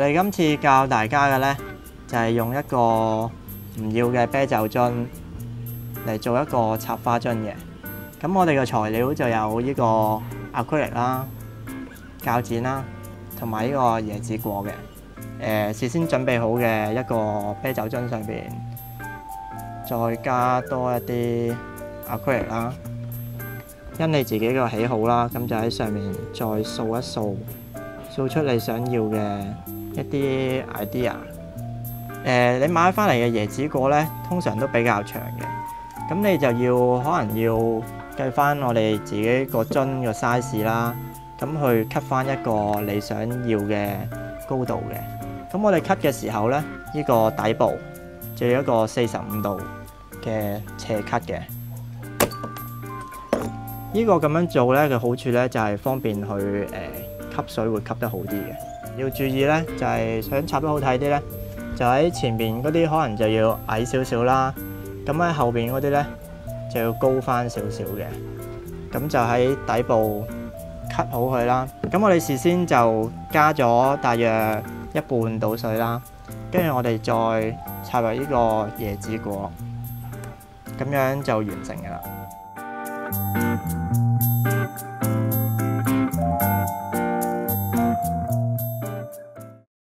哋今次教大家嘅呢，就係用一個唔要嘅啤酒樽嚟做一個插花樽嘅。咁我哋嘅材料就有呢個acrylic啦、膠剪啦，同埋呢個椰子果嘅。事先準備好嘅一個啤酒樽上邊，再加多一啲acrylic啦。因你自己嘅喜好啦，咁就喺上面再掃一掃，掃出你想要嘅一啲 idea。你買翻嚟嘅椰子果呢，通常都比較長嘅，咁你就可能要計翻我哋自己個樽個 size 啦，咁去 cut 翻一個你想要嘅高度嘅。咁我哋 cut 嘅時候呢，呢個底部就要一個45度嘅斜 cut 嘅。呢個咁樣做呢嘅好處呢，就係方便去吸水會吸得好啲嘅。要注意呢，就係想插得好睇啲呢，就喺前面嗰啲可能就要矮少少啦，咁喺後邊嗰啲呢，就要高翻少少嘅。咁就喺底部 cut 好佢啦。咁我哋事先就加咗大約一半倒水啦，跟住我哋再插入呢個椰子果，咁樣就完成㗎啦。